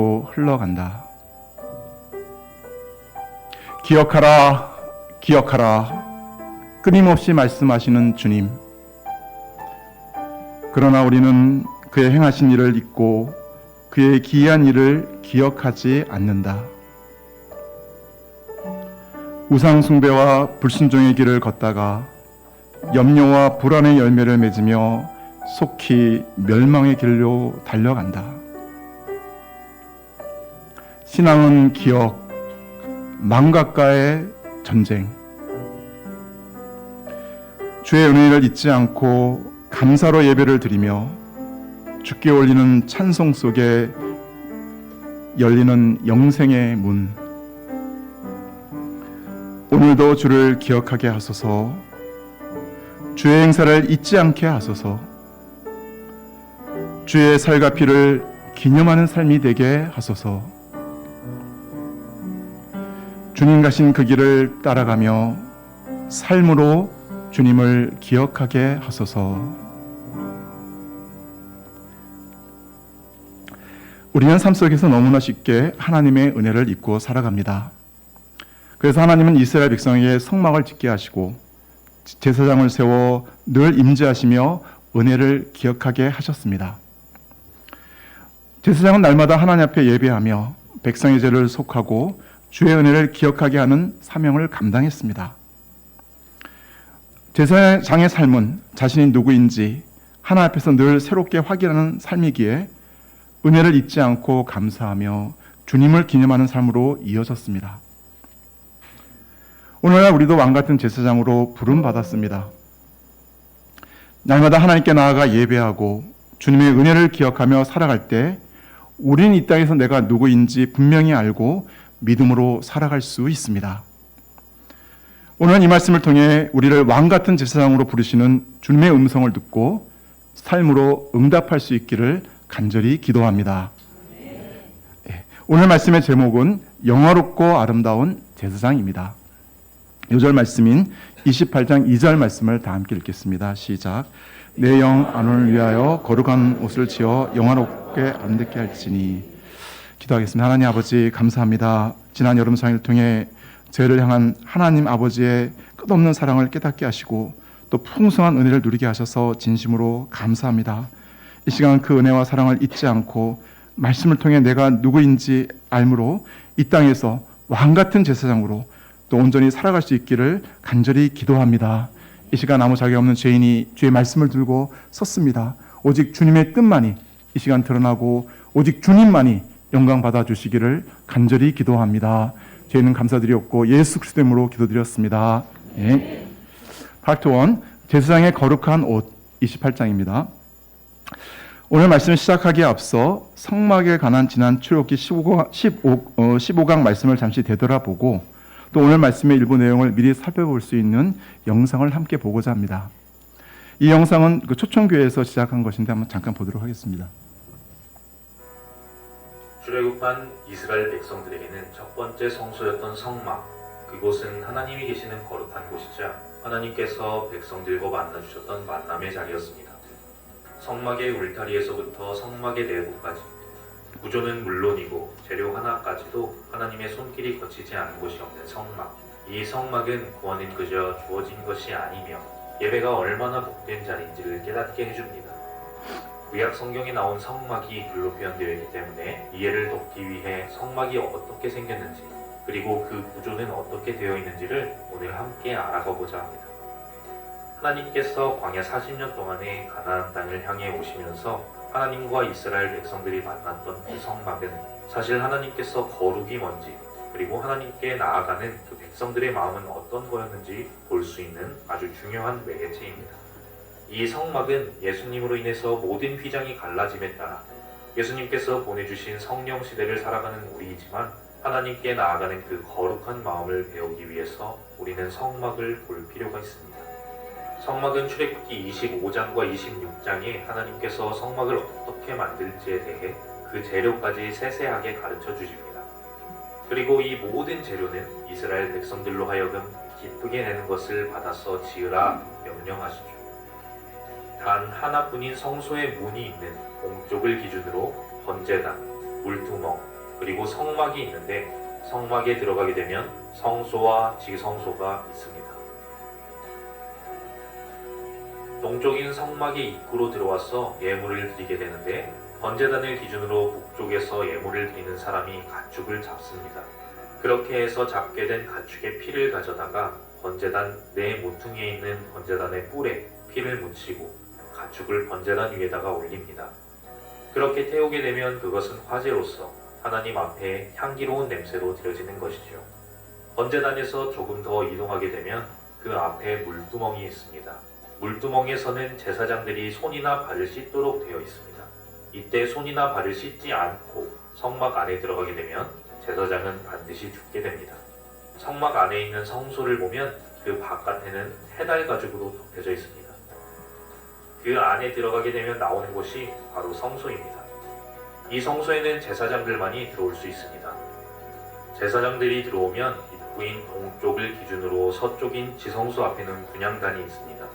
흘러간다. 기억하라, 기억하라. 끊임없이 말씀하시는 주님. 그러나 우리는 그의 행하신 일을 잊고 그의 기이한 일을 기억하지 않는다. 우상 숭배와 불순종의 길을 걷다가 염려와 불안의 열매를 맺으며 속히 멸망의 길로 달려간다. 신앙은 기억, 마음가까의 전쟁. 주의 은혜를 잊지 않고 감사로 예배를 드리며 주께 올리는 찬송 속에 열리는 영생의 문. 오늘도 주를 기억하게 하소서. 주의 행사를 잊지 않게 하소서. 주의 살과 피를 기념하는 삶이 되게 하소서. 주님 가신 그 길을 따라가며 삶으로 주님을 기억하게 하소서. 우리는 삶 속에서 너무나 쉽게 하나님의 은혜를 잊고 살아갑니다. 그래서 하나님은 이스라엘 백성에게 성막을 짓게 하시고 제사장을 세워 늘 임재하시며 은혜를 기억하게 하셨습니다. 제사장은 날마다 하나님 앞에 예배하며 백성의 죄를 속하고 주의 은혜를 기억하게 하는 사명을 감당했습니다. 제사장의 삶은 자신이 누구인지 하나님 앞에서 늘 새롭게 확인하는 삶이기에 은혜를 잊지 않고 감사하며 주님을 기념하는 삶으로 이어졌습니다. 오늘날 우리도 왕같은 제사장으로 부름받았습니다. 날마다 하나님께 나아가 예배하고 주님의 은혜를 기억하며 살아갈 때 우리는 이 땅에서 내가 누구인지 분명히 알고 믿음으로 살아갈 수 있습니다. 오늘 이 말씀을 통해 우리를 왕같은 제사장으로 부르시는 주님의 음성을 듣고 삶으로 응답할 수 있기를 간절히 기도합니다. 오늘 말씀의 제목은 영화롭고 아름다운 제사장입니다. 요절 말씀인 28장 2절 말씀을 다 함께 읽겠습니다. 시작. 내 영 안원을 위하여 거룩한 옷을 지어 영화롭게 아름답게 할지니. 기도하겠습니다. 하나님 아버지 감사합니다. 지난 여름 상을 통해 저희를 향한 하나님 아버지의 끝없는 사랑을 깨닫게 하시고 또 풍성한 은혜를 누리게 하셔서 진심으로 감사합니다. 이 시간 그 은혜와 사랑을 잊지 않고 말씀을 통해 내가 누구인지 알므로 이 땅에서 왕같은 제사장으로 또 온전히 살아갈 수 있기를 간절히 기도합니다. 이 시간 아무 자격 없는 죄인이 주의 말씀을 들고 섰습니다. 오직 주님의 뜻만이 이 시간 드러나고 오직 주님만이 영광 받아주시기를 간절히 기도합니다. 저희는 감사드렸고 예수 그리스도 이름으로 기도드렸습니다. 예. 파트 1 제사장의 거룩한 옷 28장입니다. 오늘 말씀을 시작하기에 앞서 성막에 관한 지난 출애굽기 15강 말씀을 잠시 되돌아보고 또 오늘 말씀의 일부 내용을 미리 살펴볼 수 있는 영상을 함께 보고자 합니다. 이 영상은 그 초청교회에서 시작한 것인데 한번 잠깐 보도록 하겠습니다. 출애굽한 이스라엘 백성들에게는 첫 번째 성소였던 성막, 그곳은 하나님이 계시는 거룩한 곳이자 하나님께서 백성들과 만나주셨던 만남의 자리였습니다. 성막의 울타리에서부터 성막의 내부까지 구조는 물론이고 재료 하나까지도 하나님의 손길이 거치지 않은 곳이 없는 성막. 이 성막은 구원은 그저 주어진 것이 아니며 예배가 얼마나 복된 자리인지를 깨닫게 해줍니다. 구약 성경에 나온 성막이 글로 표현되어 있기 때문에 이해를 돕기 위해 성막이 어떻게 생겼는지 그리고 그 구조는 어떻게 되어 있는지를 오늘 함께 알아가보자 합니다. 하나님께서 광야 40년 동안의 가나안 땅을 향해 오시면서 하나님과 이스라엘 백성들이 만났던 그 성막은 사실 하나님께서 거룩이 뭔지 그리고 하나님께 나아가는 그 백성들의 마음은 어떤 거였는지 볼 수 있는 아주 중요한 매개체입니다. 이 성막은 예수님으로 인해서 모든 휘장이 갈라짐에 따라 예수님께서 보내주신 성령 시대를 살아가는 우리이지만 하나님께 나아가는 그 거룩한 마음을 배우기 위해서 우리는 성막을 볼 필요가 있습니다. 성막은 출애굽기 25장과 26장에 하나님께서 성막을 어떻게 만들지에 대해 그 재료까지 세세하게 가르쳐 주십니다. 그리고 이 모든 재료는 이스라엘 백성들로 하여금 기쁘게 내는 것을 받아서 지으라 명령하시죠. 단 하나뿐인 성소의 문이 있는 동쪽을 기준으로 번제단, 물두멍, 그리고 성막이 있는데 성막에 들어가게 되면 성소와 지성소가 있습니다. 동쪽인 성막의 입구로 들어와서 예물을 드리게 되는데 번제단을 기준으로 북쪽에서 예물을 드리는 사람이 가축을 잡습니다. 그렇게 해서 잡게 된 가축의 피를 가져다가 번제단 네 모퉁이에 있는 번제단의 뿔에 피를 묻히고 가축을 번제단 위에다가 올립니다. 그렇게 태우게 되면 그것은 화제로서 하나님 앞에 향기로운 냄새로 드려지는 것이죠. 번제단에서 조금 더 이동하게 되면 그 앞에 물두멍이 있습니다. 물두멍에서는 제사장들이 손이나 발을 씻도록 되어 있습니다. 이때 손이나 발을 씻지 않고 성막 안에 들어가게 되면 제사장은 반드시 죽게 됩니다. 성막 안에 있는 성소를 보면 그 바깥에는 해달 가죽으로 덮여져 있습니다. 그 안에 들어가게 되면 나오는 곳이 바로 성소입니다. 이 성소에는 제사장들만이 들어올 수 있습니다. 제사장들이 들어오면 입구인 동쪽을 기준으로 서쪽인 지성소 앞에는 분향단이 있습니다.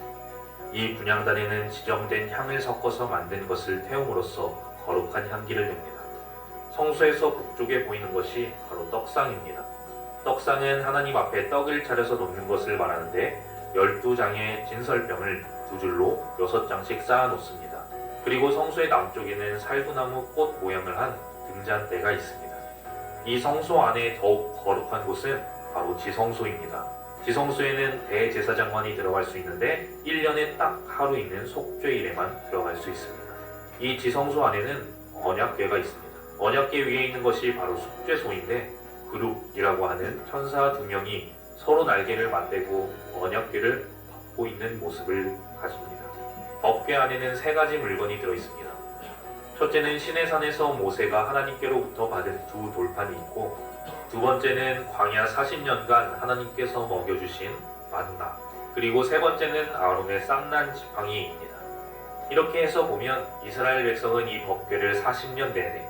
이 분향단에는 지정된 향을 섞어서 만든 것을 태움으로써 거룩한 향기를 냅니다. 성소에서 북쪽에 보이는 것이 바로 떡상입니다. 떡상은 하나님 앞에 떡을 차려서 놓는 것을 말하는데 12장의 진설병을 두 줄로 6장씩 쌓아 놓습니다. 그리고 성소의 남쪽에는 살구나무 꽃 모양을 한 등잔대가 있습니다. 이 성소 안에 더욱 거룩한 곳은 바로 지성소입니다. 지성소에는 대제사장만이 들어갈 수 있는데 1년에 딱 하루 있는 속죄일에만 들어갈 수 있습니다. 이 지성소 안에는 언약궤가 있습니다. 언약궤 위에 있는 것이 바로 속죄소인데 그룹이라고 하는 천사 2명이 서로 날개를 맞대고 언약궤를 받고 있는 모습을 가집니다. 법궤 안에는 3가지 물건이 들어있습니다. 첫째는 시내산에서 모세가 하나님께로부터 받은 2 돌판이 있고 두 번째는 광야 40년간 하나님께서 먹여주신 만나, 그리고 세 번째는 아론의 쌍난 지팡이입니다. 이렇게 해서 보면 이스라엘 백성은 이 법궤를 40년 내내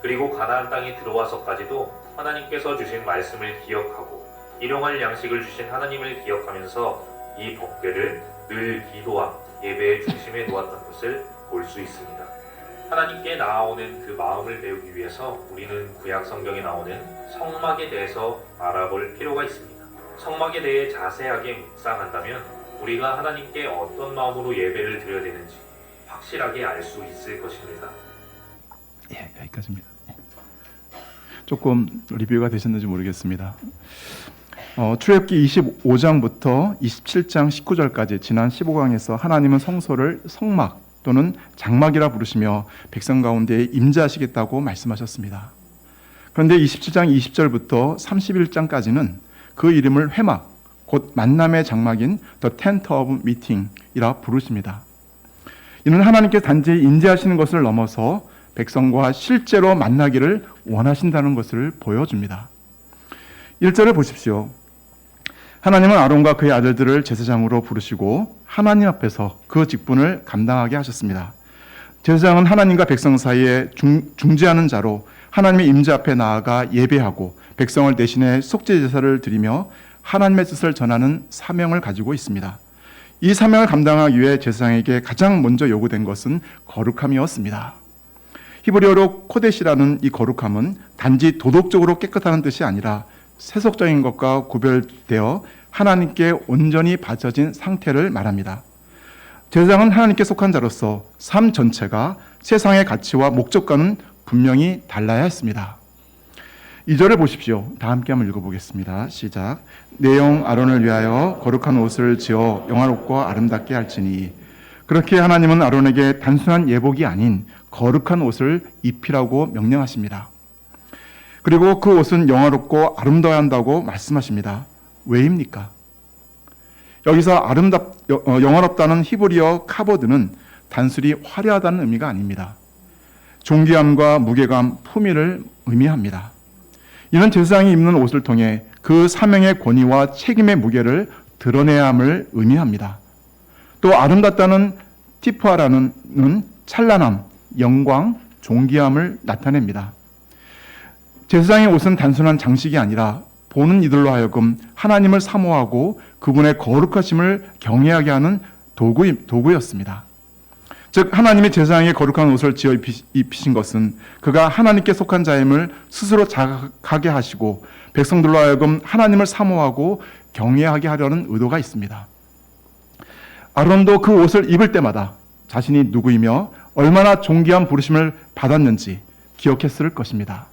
그리고 가나안 땅에 들어와서까지도 하나님께서 주신 말씀을 기억하고 일용할 양식을 주신 하나님을 기억하면서 이 법궤를 늘 기도와 예배의 중심에 놓았던 것을 볼 수 있습니다. 하나님께 나아오는 그 마음을 배우기 위해서 우리는 구약 성경에 나오는 성막에 대해서 알아볼 필요가 있습니다. 성막에 대해 자세하게 묵상한다면 우리가 하나님께 어떤 마음으로 예배를 드려야 되는지 확실하게 알 수 있을 것입니다. 예, 여기까지입니다. 조금 리뷰가 되셨는지 모르겠습니다. 출애굽기 25장부터 27장 19절까지 지난 15강에서 하나님은 성소를 성막 또는 장막이라 부르시며 백성 가운데 임재하시겠다고 말씀하셨습니다. 그런데 27장 20절부터 31장까지는 그 이름을 회막, 곧 만남의 장막인 The Tent of Meeting이라 부르십니다. 이는 하나님께 단지 임재하시는 것을 넘어서 백성과 실제로 만나기를 원하신다는 것을 보여줍니다. 1절을 보십시오. 하나님은 아론과 그의 아들들을 제사장으로 부르시고 하나님 앞에서 그 직분을 감당하게 하셨습니다. 제사장은 하나님과 백성 사이에 중재하는 자로 하나님의 임재 앞에 나아가 예배하고 백성을 대신해 속죄 제사를 드리며 하나님의 뜻을 전하는 사명을 가지고 있습니다. 이 사명을 감당하기 위해 제사장에게 가장 먼저 요구된 것은 거룩함이었습니다. 히브리어로 코데시라는 이 거룩함은 단지 도덕적으로 깨끗하는 뜻이 아니라 세속적인 것과 구별되어 하나님께 온전히 바쳐진 상태를 말합니다. 제사장은 하나님께 속한 자로서 삶 전체가 세상의 가치와 목적과는 분명히 달라야 했습니다. 2절을 보십시오. 다 함께 한번 읽어보겠습니다. 시작. 내 영 아론을 위하여 거룩한 옷을 지어 영화롭고 아름답게 할지니. 그렇게 하나님은 아론에게 단순한 예복이 아닌 거룩한 옷을 입히라고 명령하십니다. 그리고 그 옷은 영화롭고 아름다워야 한다고 말씀하십니다. 왜입니까? 여기서 영화롭다는 히브리어 카보드는 단순히 화려하다는 의미가 아닙니다. 존귀함과 무게감, 품위를 의미합니다. 이는 제사장이 입는 옷을 통해 그 사명의 권위와 책임의 무게를 드러내야 함을 의미합니다. 또 아름답다는 티프아라는 찬란함, 영광, 존귀함을 나타냅니다. 제사장의 옷은 단순한 장식이 아니라 보는 이들로 하여금 하나님을 사모하고 그분의 거룩하심을 경외하게 하는 도구였습니다. 즉 하나님의 제사장의 거룩한 옷을 지어 입히신 것은 그가 하나님께 속한 자임을 스스로 자각하게 하시고 백성들로 하여금 하나님을 사모하고 경외하게 하려는 의도가 있습니다. 아론도 그 옷을 입을 때마다 자신이 누구이며 얼마나 존귀한 부르심을 받았는지 기억했을 것입니다.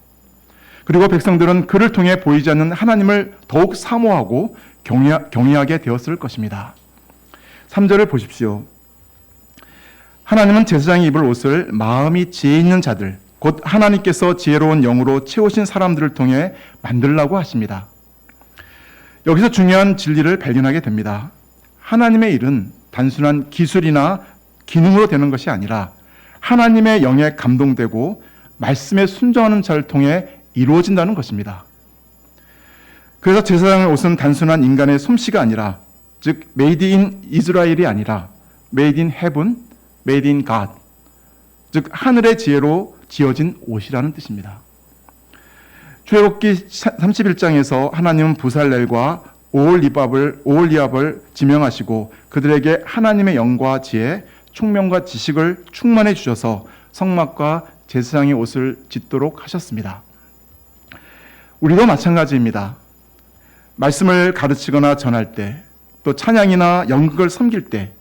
그리고 백성들은 그를 통해 보이지 않는 하나님을 더욱 사모하고 경외하게 되었을 것입니다. 3절을 보십시오. 하나님은 제사장이 입을 옷을 마음이 지혜 있는 자들, 곧 하나님께서 지혜로운 영으로 채우신 사람들을 통해 만들라고 하십니다. 여기서 중요한 진리를 발견하게 됩니다. 하나님의 일은 단순한 기술이나 기능으로 되는 것이 아니라 하나님의 영에 감동되고 말씀에 순종하는 자를 통해 이루어진다는 것입니다. 그래서 제사장의 옷은 단순한 인간의 솜씨가 아니라, 즉 메이드 인 이스라엘이 아니라 메이드 인 헤븐, 메이드 인 갓, 즉 하늘의 지혜로 지어진 옷이라는 뜻입니다. 출애굽기 31장에서 하나님은 부살렐과 오홀리압을 지명하시고 그들에게 하나님의 영과 지혜, 총명과 지식을 충만해 주셔서 성막과 제사장의 옷을 짓도록 하셨습니다. 우리도 마찬가지입니다. 말씀을 가르치거나 전할 때, 또 찬양이나 연극을 섬길 때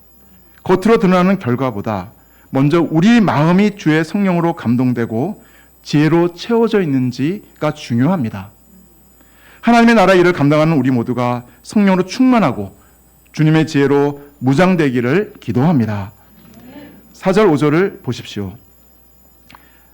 겉으로 드러나는 결과보다 먼저 우리 마음이 주의 성령으로 감동되고 지혜로 채워져 있는지가 중요합니다. 하나님의 나라 일을 감당하는 우리 모두가 성령으로 충만하고 주님의 지혜로 무장되기를 기도합니다. 4절 5절을 보십시오.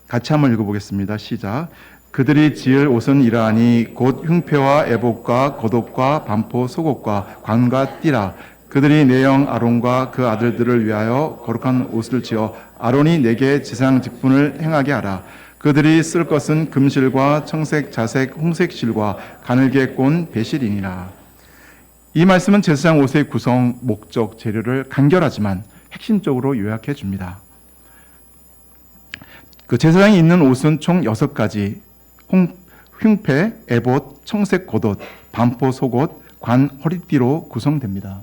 같이 한번 읽어보겠습니다. 시작. 그들이 지을 옷은 이러하니 곧 흉패와 애복과 겉옷과 반포 속옷과 관과 띠라. 그들이 내 영 아론과 그 아들들을 위하여 거룩한 옷을 지어 아론이 내게 제사장 직분을 행하게 하라. 그들이 쓸 것은 금실과 청색, 자색, 홍색 실과 가늘게 꼰 배실이니라. 이 말씀은 제사장 옷의 구성, 목적, 재료를 간결하지만 핵심적으로 요약해 줍니다. 그 제사장이 입는 옷은 총 6가지, 흉패, 에봇, 청색 겉옷, 반포 속옷, 관, 허리띠로 구성됩니다.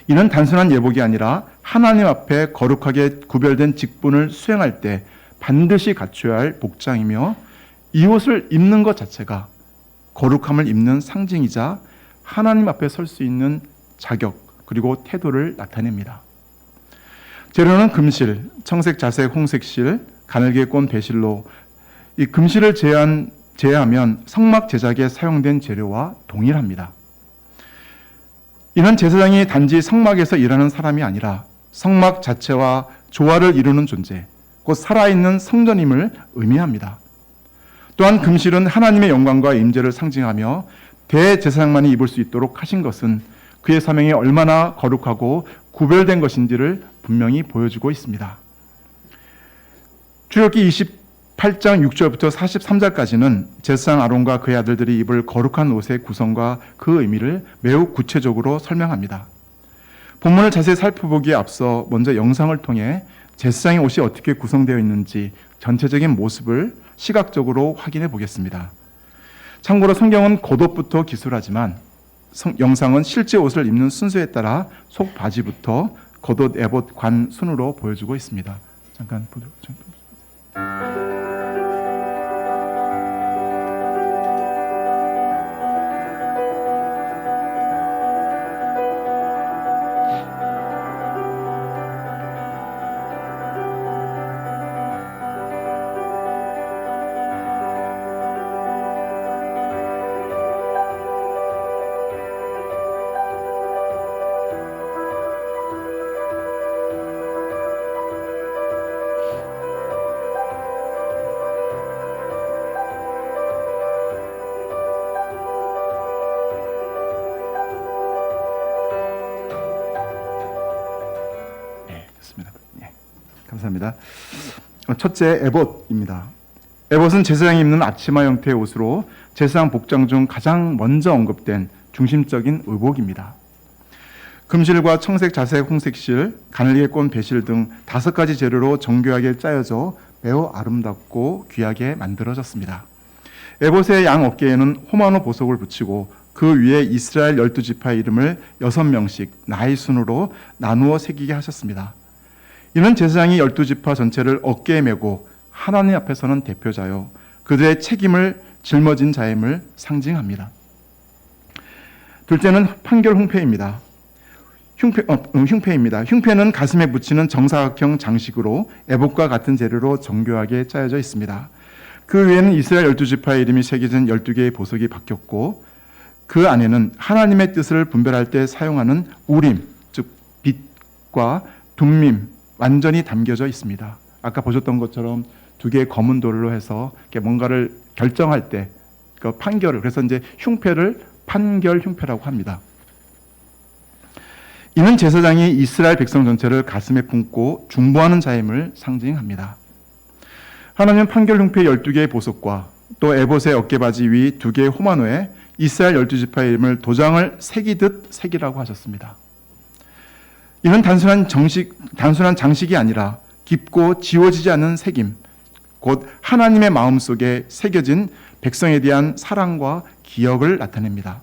이는 단순한 예복이 아니라 하나님 앞에 거룩하게 구별된 직분을 수행할 때 반드시 갖춰야 할 복장이며 이 옷을 입는 것 자체가 거룩함을 입는 상징이자 하나님 앞에 설 수 있는 자격 그리고 태도를 나타냅니다. 재료는 금실, 청색, 자색, 홍색실, 가늘게 꼰 배실로 이 금실을 제외하면 성막 제작에 사용된 재료와 동일합니다. 이는 제사장이 단지 성막에서 일하는 사람이 아니라 성막 자체와 조화를 이루는 존재, 곧 살아있는 성전임을 의미합니다. 또한 금실은 하나님의 영광과 임재를 상징하며 대제사장만이 입을 수 있도록 하신 것은 그의 사명이 얼마나 거룩하고 구별된 것인지를 분명히 보여주고 있습니다. 출애굽기 28장 6절부터 43절까지는 제사장 아론과 그의 아들들이 입을 거룩한 옷의 구성과 그 의미를 매우 구체적으로 설명합니다. 본문을 자세히 살펴보기에 앞서 먼저 영상을 통해 제사장의 옷이 어떻게 구성되어 있는지 전체적인 모습을 시각적으로 확인해 보겠습니다. 참고로 성경은 겉옷부터 기술하지만 영상은 실제 옷을 입는 순서에 따라 속 바지부터 겉옷, 에봇, 관 순으로 보여주고 있습니다. 잠깐 보도록 하겠습니다. 감사합니다. 첫째, 에봇입니다. 에봇은 제사장이 입는 앞치마 형태의 옷으로 제사장 복장 중 가장 먼저 언급된 중심적인 의복입니다. 금실과 청색, 자색, 홍색실, 가늘게 꼰 배실 등 5가지 재료로 정교하게 짜여져 매우 아름답고 귀하게 만들어졌습니다. 에봇의 양 어깨에는 호마노 보석을 붙이고 그 위에 이스라엘 12지파의 이름을 6명씩 나이 순으로 나누어 새기게 하셨습니다. 이는 제사장이 12지파 전체를 어깨에 메고 하나님 앞에 서는 대표자요 그들의 책임을 짊어진 자임을 상징합니다. 둘째는 판결 흉패입니다. 흉패입니다. 흉패는 가슴에 붙이는 정사각형 장식으로 에봇과 같은 재료로 정교하게 짜여져 있습니다. 그 위에는 이스라엘 12지파의 이름이 새겨진 12개의 보석이 박혔고 그 안에는 하나님의 뜻을 분별할 때 사용하는 우림, 즉 빛과 둠밈 완전히 담겨져 있습니다. 아까 보셨던 것처럼 두 개의 검은 돌로 해서 뭔가를 결정할 때 그 판결을, 그래서 이제 흉패를 판결 흉패라고 합니다. 이는 제사장이 이스라엘 백성 전체를 가슴에 품고 중보하는 자임을 상징합니다. 하나님은 판결 흉패 12개의 보석과 또 에봇의 어깨바지 위 2개의 호마노에 이스라엘 12지파의 이름을 도장을 새기듯 새기라고 하셨습니다. 이는 단순한 장식이 아니라 깊고 지워지지 않는 새김, 곧 하나님의 마음속에 새겨진 백성에 대한 사랑과 기억을 나타냅니다.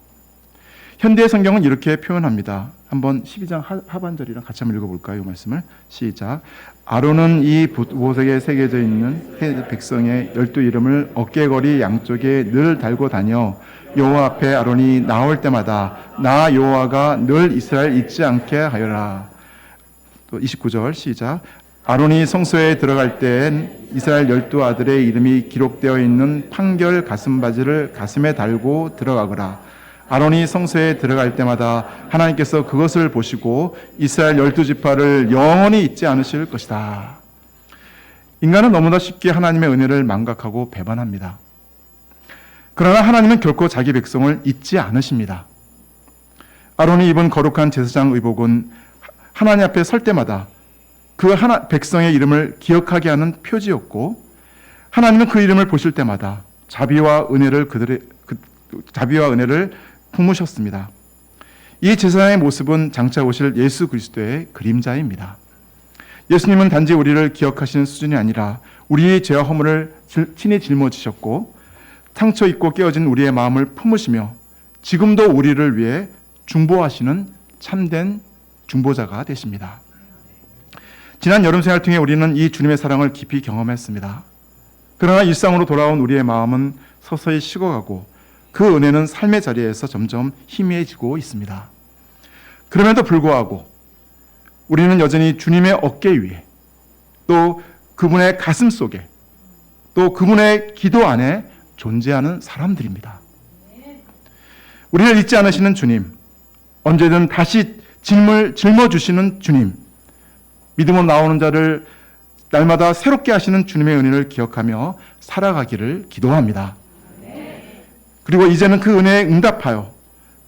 현대의 성경은 이렇게 표현합니다. 한번 12장 하반절이랑 같이 한번 읽어볼까요? 이 말씀을 시작. 아론은 이 보석에 새겨져 있는 백성의 12 이름을 어깨거리 양쪽에 늘 달고 다녀 여호와 앞에 아론이 나올 때마다 나 여호와가 늘 이스라엘 잊지 않게 하여라. 또 29절 시작. 아론이 성소에 들어갈 때엔 이스라엘 12 아들의 이름이 기록되어 있는 판결 가슴바지를 가슴에 달고 들어가거라. 아론이 성소에 들어갈 때마다 하나님께서 그것을 보시고 이스라엘 12지파를 영원히 잊지 않으실 것이다. 인간은 너무나 쉽게 하나님의 은혜를 망각하고 배반합니다. 그러나 하나님은 결코 자기 백성을 잊지 않으십니다. 아론이 입은 거룩한 제사장 의복은 하나님 앞에 설 때마다 그 백성의 이름을 기억하게 하는 표지였고, 하나님은 그 이름을 보실 때마다 자비와 은혜를 품으셨습니다. 이 제사장의 모습은 장차 오실 예수 그리스도의 그림자입니다. 예수님은 단지 우리를 기억하시는 수준이 아니라 우리의 죄와 허물을 친히 짊어지셨고 상처 입고 깨어진 우리의 마음을 품으시며 지금도 우리를 위해 중보하시는 참된 중보자가 되십니다. 지난 여름 생활 통해 우리는 이 주님의 사랑을 깊이 경험했습니다. 그러나 일상으로 돌아온 우리의 마음은 서서히 식어가고 그 은혜는 삶의 자리에서 점점 희미해지고 있습니다. 그럼에도 불구하고 우리는 여전히 주님의 어깨 위에, 또 그분의 가슴 속에, 또 그분의 기도 안에 존재하는 사람들입니다. 우리를 잊지 않으시는 주님, 언제든 다시 짊어주시는 주님, 믿음으로 나오는 자를 날마다 새롭게 하시는 주님의 은혜를 기억하며 살아가기를 기도합니다. 그리고 이제는 그 은혜에 응답하여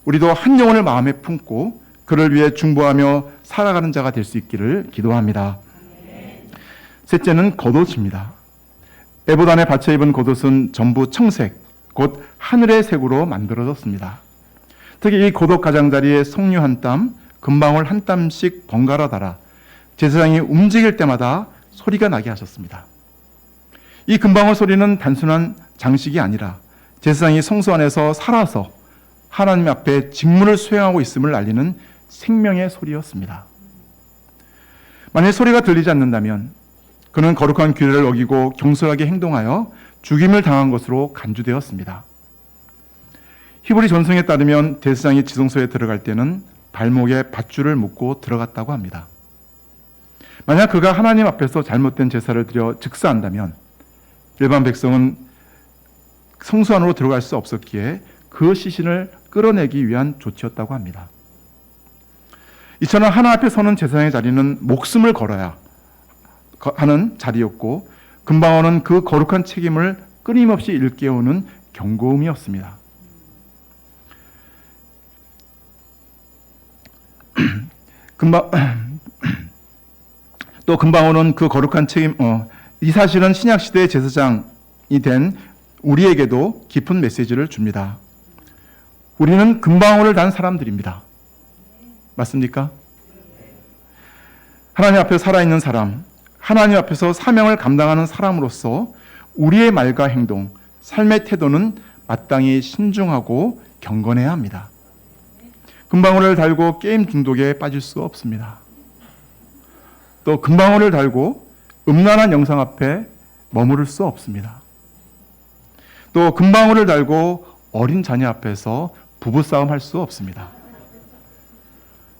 우리도 한 영혼을 마음에 품고 그를 위해 중보하며 살아가는 자가 될 수 있기를 기도합니다. 셋째는 겉옷입니다. 에봇 안에 받쳐 입은 겉옷은 전부 청색, 곧 하늘의 색으로 만들어졌습니다. 특히 이 겉옷 가장자리에 석류 한 땀, 금방울 한 땀씩 번갈아 달아 제사장이 움직일 때마다 소리가 나게 하셨습니다. 이 금방울 소리는 단순한 장식이 아니라 제사장이 성소 안에서 살아서 하나님 앞에 직무를 수행하고 있음을 알리는 생명의 소리였습니다. 만약 소리가 들리지 않는다면 그는 거룩한 규례를 어기고 경솔하게 행동하여 죽임을 당한 것으로 간주되었습니다. 히브리 전승에 따르면 제사장이 지성소에 들어갈 때는 발목에 밧줄을 묶고 들어갔다고 합니다. 만약 그가 하나님 앞에서 잘못된 제사를 드려 즉사한다면 일반 백성은 성소 안으로 들어갈 수 없었기에 그 시신을 끌어내기 위한 조치였다고 합니다. 이처럼 하나님 앞에 서는 제사장의 자리는 목숨을 걸어야 하는 자리였고 금방울은 그 거룩한 책임을 끊임없이 일깨우는 경고음이었습니다. 또 금방울은 그 거룩한 책임, 이 사실은 신약시대의 제사장이 된 우리에게도 깊은 메시지를 줍니다. 우리는 금방울을 단 사람들입니다. 맞습니까? 하나님 앞에 살아있는 사람, 하나님 앞에서 사명을 감당하는 사람으로서 우리의 말과 행동, 삶의 태도는 마땅히 신중하고 경건해야 합니다. 금방울을 달고 게임 중독에 빠질 수 없습니다. 또 금방울을 달고 음란한 영상 앞에 머무를 수 없습니다. 또 금방울을 달고 어린 자녀 앞에서 부부싸움 할 수 없습니다.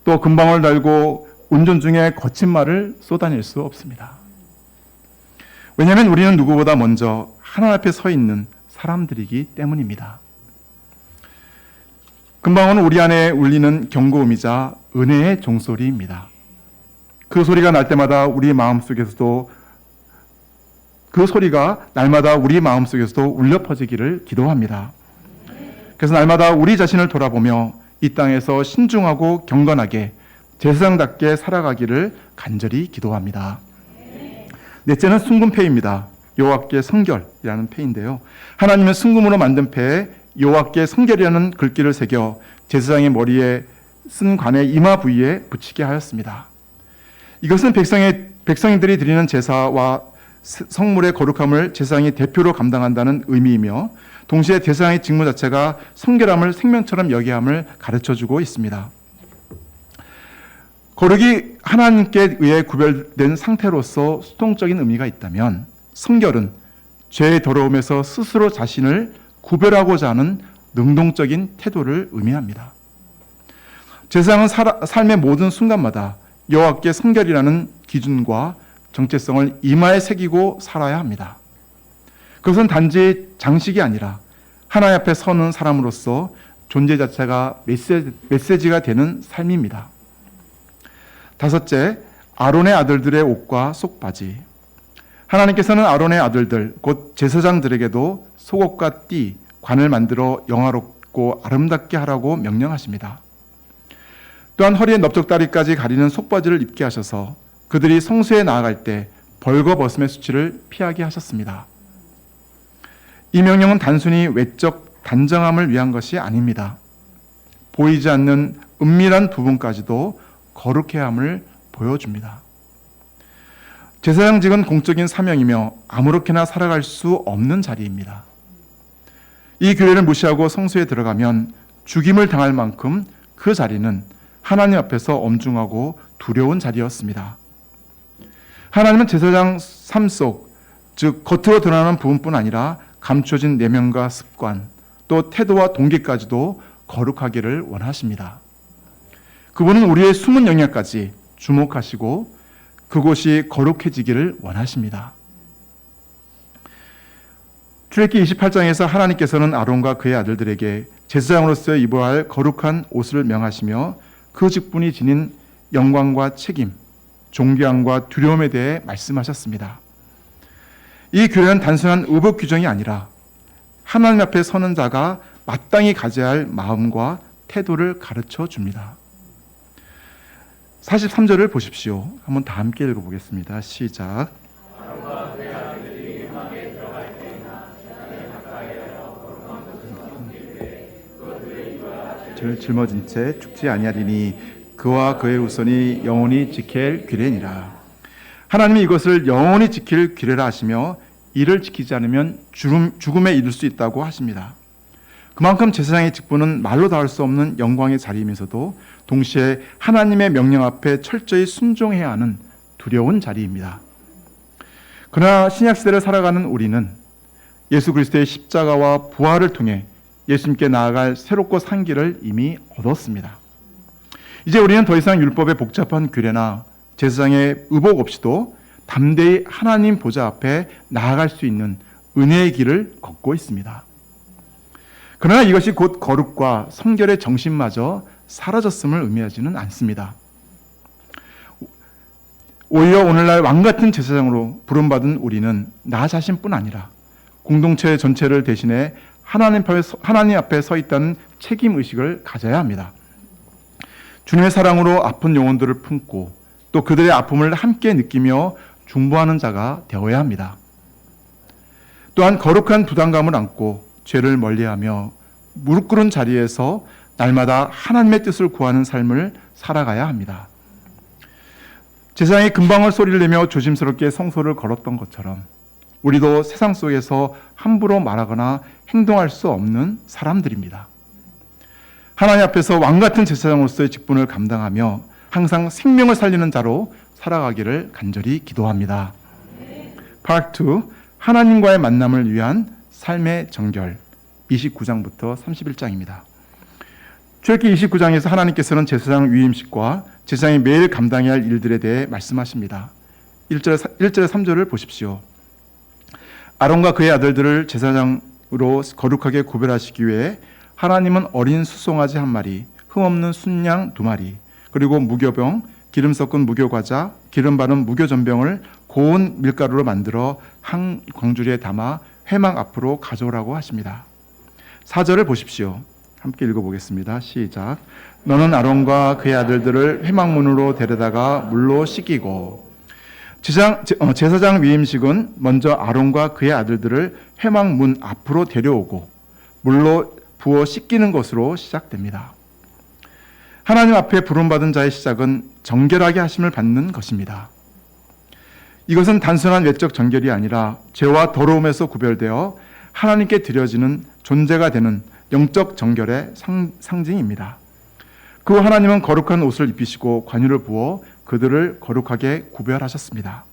또 금방울 달고 운전 중에 거친 말을 쏟아낼 수 없습니다. 왜냐하면 우리는 누구보다 먼저 하나님 앞에 서 있는 사람들이기 때문입니다. 금방울은 우리 안에 울리는 경고음이자 은혜의 종소리입니다. 그 소리가 날 때마다 우리 마음속에서도 그 소리가 날마다 우리 마음속에서도 울려 퍼지기를 기도합니다. 그래서 날마다 우리 자신을 돌아보며 이 땅에서 신중하고 경건하게 제사장답게 살아가기를 간절히 기도합니다. 넷째는 순금패입니다. 여호와께 성결이라는 패인데요. 하나님은 순금으로 만든 패에 여호와께 성결이라는 글귀를 새겨 제사장의 머리에 쓴 관의 이마 부위에 붙이게 하였습니다. 이것은 백성들이 드리는 제사와 성물의 거룩함을 제사장이 대표로 감당한다는 의미이며 동시에 제사장의 직무 자체가 성결함을 생명처럼 여겨야 함을 가르쳐주고 있습니다. 거룩이 하나님께 의해 구별된 상태로서 수동적인 의미가 있다면 성결은 죄의 더러움에서 스스로 자신을 구별하고자 하는 능동적인 태도를 의미합니다. 제사장은 삶의 모든 순간마다 여호와께 성결이라는 기준과 정체성을 이마에 새기고 살아야 합니다. 그것은 단지 장식이 아니라 하나님 앞에 서는 사람으로서 존재 자체가 메시지가 되는 삶입니다. 다섯째, 아론의 아들들의 옷과 속바지. 하나님께서는 아론의 아들들, 곧 제사장들에게도 속옷과 띠, 관을 만들어 영화롭고 아름답게 하라고 명령하십니다. 또한 허리에 넓적다리까지 가리는 속바지를 입게 하셔서 그들이 성소에 나아갈 때 벌거벗음의 수치를 피하게 하셨습니다. 이 명령은 단순히 외적 단정함을 위한 것이 아닙니다. 보이지 않는 은밀한 부분까지도 거룩해야 함을 보여줍니다. 제사장직은 공적인 사명이며 아무렇게나 살아갈 수 없는 자리입니다. 이 규례를 무시하고 성소에 들어가면 죽임을 당할 만큼 그 자리는 하나님 앞에서 엄중하고 두려운 자리였습니다. 하나님은 제사장 삶 속, 즉 겉으로 드러나는 부분뿐 아니라 감춰진 내면과 습관, 또 태도와 동기까지도 거룩하기를 원하십니다. 그분은 우리의 숨은 영역까지 주목하시고 그곳이 거룩해지기를 원하십니다. 출애굽기 28장에서 하나님께서는 아론과 그의 아들들에게 제사장으로서 입어야 할 거룩한 옷을 명하시며 그 직분이 지닌 영광과 책임, 존귀함과 두려움에 대해 말씀하셨습니다. 이 규례는 단순한 의복 규정이 아니라 하나님 앞에 서는 자가 마땅히 가져야 할 마음과 태도를 가르쳐 줍니다. 43절을 보십시오. 한번 다 함께 읽어보겠습니다. 시작. 저를 짊어진 채 죽지 아니하리니 그와 그의 후손이 영원히 지킬 규례니라. 하나님이 이것을 영원히 지킬 규례라 하시며 이를 지키지 않으면 죽음에 이를 수 있다고 하십니다. 그만큼 제사장의 직분은 말로 다 할 수 없는 영광의 자리이면서도 동시에 하나님의 명령 앞에 철저히 순종해야 하는 두려운 자리입니다. 그러나 신약시대를 살아가는 우리는 예수 그리스도의 십자가와 부활을 통해 예수님께 나아갈 새롭고 산 길을 이미 얻었습니다. 이제 우리는 더 이상 율법의 복잡한 규례나 제사장의 의복 없이도 담대히 하나님 보좌 앞에 나아갈 수 있는 은혜의 길을 걷고 있습니다. 그러나 이것이 곧 거룩과 성결의 정신마저 사라졌음을 의미하지는 않습니다. 오히려 오늘날 왕같은 제사장으로 부름받은 우리는 나 자신뿐 아니라 공동체 전체를 대신해 하나님 앞에 서 있다는 책임의식을 가져야 합니다. 주님의 사랑으로 아픈 영혼들을 품고 또 그들의 아픔을 함께 느끼며 중보하는 자가 되어야 합니다. 또한 거룩한 부담감을 안고 죄를 멀리하며 무릎 꿇은 자리에서 날마다 하나님의 뜻을 구하는 삶을 살아가야 합니다. 제사장이 금방울 소리를 내며 조심스럽게 성소를 걸었던 것처럼 우리도 세상 속에서 함부로 말하거나 행동할 수 없는 사람들입니다. 하나님 앞에서 왕같은 제사장으로서의 직분을 감당하며 항상 생명을 살리는 자로 살아가기를 간절히 기도합니다. Part 2. 하나님과의 만남을 위한 삶의 정결. 29장부터 31장입니다. 출애굽기 29장에서 하나님께서는 제사장 위임식과 제사장이 매일 감당해야 할 일들에 대해 말씀하십니다. 1절 3절을 보십시오. 아론과 그의 아들들을 제사장으로 거룩하게 구별하시기 위해 하나님은 어린 수송아지 한 마리, 흠없는 순양 2마리, 그리고 무교병, 기름 섞은 무교과자, 기름 바른 무교전병을 고운 밀가루로 만들어 한 광주리에 담아 회막 앞으로 가져오라고 하십니다. 4절을 보십시오. 함께 읽어보겠습니다. 시작. 너는 아론과 그의 아들들을 회막문으로 데려다가 물로 씻기고. 제사장 위임식은 먼저 아론과 그의 아들들을 회막문 앞으로 데려오고 물로 부어 씻기는 것으로 시작됩니다. 하나님 앞에 부름받은 자의 시작은 정결하게 하심을 받는 것입니다. 이것은 단순한 외적 정결이 아니라 죄와 더러움에서 구별되어 하나님께 드려지는 존재가 되는 영적 정결의 상징입니다. 그 후 하나님은 거룩한 옷을 입히시고 관유를 부어 그들을 거룩하게 구별하셨습니다.